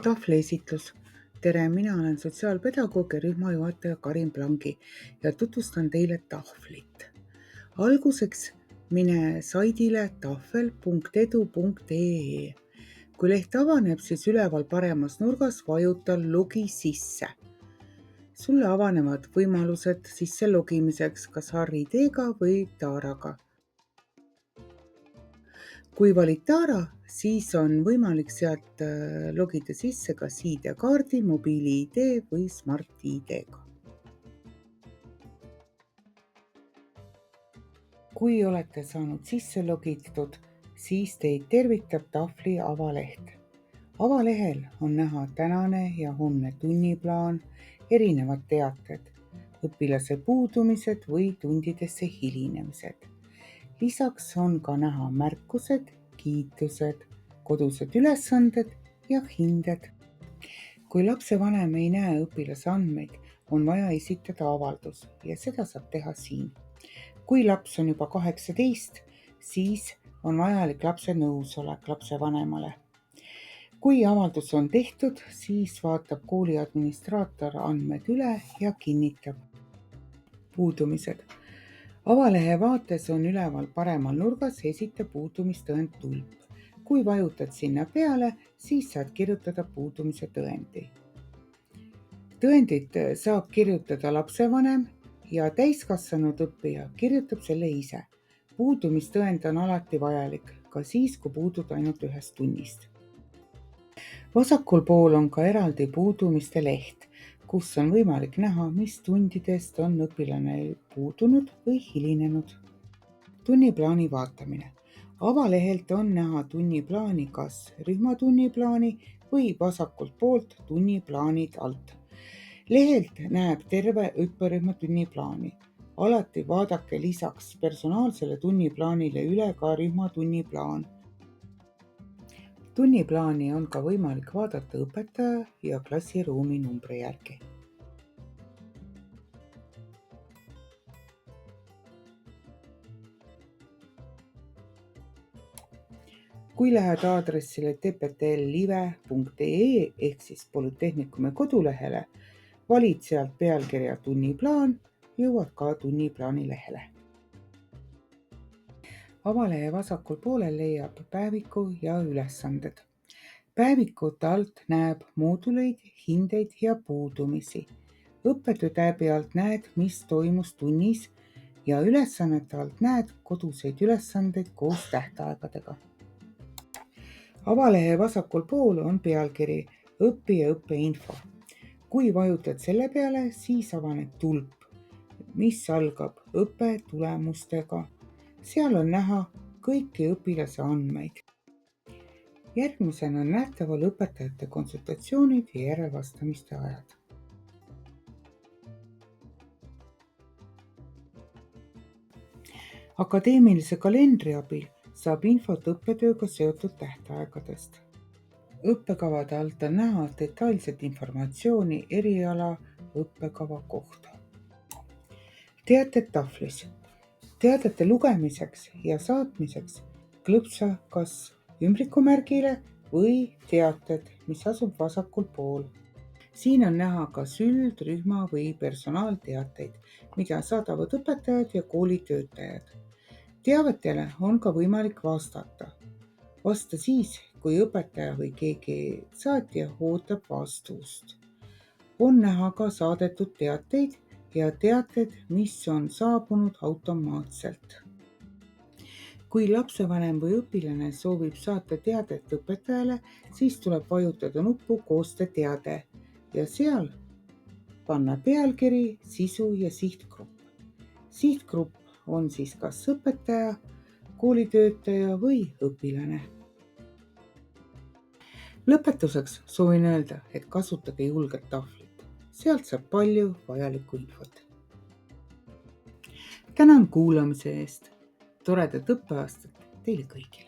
tahvliesitlus. Tere, mina olen sotsiaalpedagoog ja rühmajuhataja Karin Plangi ja tutvustan teile tahvlit. Alguseks mine saidile tahvel.edu.ee. Kui leht avaneb, siis üleval paremas nurgas vajuta logi sisse. Sulle avanevad võimalused sisse logimiseks kas Harri-ID-ga või Taaraga. Kui valid Taara, siis on võimalik sealt logida sisse kas ID-kaardi, mobiili-ID või Smart-ID-ga. Kui olete saanud sisse logitud, siis teid tervitab tahvli avaleht. Avalehel on näha tänane ja homne tunniplaan, erinevad teated, õpilase puudumised või tundidesse hilinemised. Lisaks on ka näha märkused, kiitused, kodused ülesanded ja hinded. Kui lapsevanem ei näe õpilase andmeid, on vaja esitada avaldus ja seda saab teha siin. Kui laps on juba 18, siis on vajalik lapse nõusolek lapsevanemale. Kui avaldus on tehtud, siis vaatab kooli administraator andmed üle ja kinnitab. Puudumised. Avalehe vaates on üleval paremal nurgas esita puudumistõend tulp. Kui vajutad sinna peale, siis saad kirjutada puudumise tõendi. Tõendit saab kirjutada lapsevanem ja täiskasvanud õppija kirjutab selle ise. Puudumistõend on alati vajalik, ka siis, kui puudud ainult ühest tunnist. Vasakul pool on ka eraldi puudumiste leht, kus on võimalik näha, mis tundidest on õpilane puudunud või hilinenud. Tunniplaani vaatamine. Avalehelt on näha tunniplaani kas rühmatunniplaani või vasakult poolt tunniplaanid alt. Lehelt näeb terve õpperühma tunniplaani. Alati vaadake lisaks personaalsele tunniplaanile üle ka rühmatunniplaan. Tunniplaani on ka võimalik vaadata õpetaja ja klassiruumi numbri järgi. Kui lähed aadressile tptlive.ee ehk siis Polütehnikumi kodulehele, valid sealt pealkirja tunniplaan, jõuad ka tunniplaani lehele. Avalehe vasakul poolel leiab päeviku ja ülesanded. Päevikute alt näeb mooduleid, hindeid ja puudumisi. Õppetöö täbi alt näed, mis toimus tunnis ja ülesannete alt näed koduseid ülesandeid koos tähtaegadega. Avalehe vasakul pool on pealkiri õpi- ja õppeinfo. Kui vajutad selle peale, siis avaneb tulp, mis algab õppetulemustega. Seal on näha kõiki õpilase andmeid. Järgmisena on nähtaval õpetajate konsultatsioonid ja järelvastamiste ajad. Akadeemilise kalendri abil saab infot õppetööga seotud tähtaegadest. Õppekavade alt on näha detailset informatsiooni eriala õppekava kohta. Teated tahvlis. Teadete lugemiseks ja saatmiseks klõpsa kas ümbrikumärgile või teated, mis asub vasakul pool. Siin on näha kas üld-, rühma või personaalteateid, mida saadavad õpetajad ja koolitöötajad. Teavetele on ka võimalik vastata. Vasta siis, kui õpetaja või keegi saatja ootab vastust. On näha ka saadetud teateid ja teated, mis on saabunud automaatselt. Kui lapsevanem või õpilane soovib saata teadet õpetajale, siis tuleb vajutada nuppu Koosta teade ja seal panna pealkiri, sisu ja sihtgrupp. Sihtgrupp on siis kas õpetaja, koolitöötaja või õpilane. Lõpetuseks soovin öelda, et kasutage julget tahvlit. Sealt saab palju vajalikku infot. Tänan kuulamise eest. Toredat õppeaastat teile kõigile.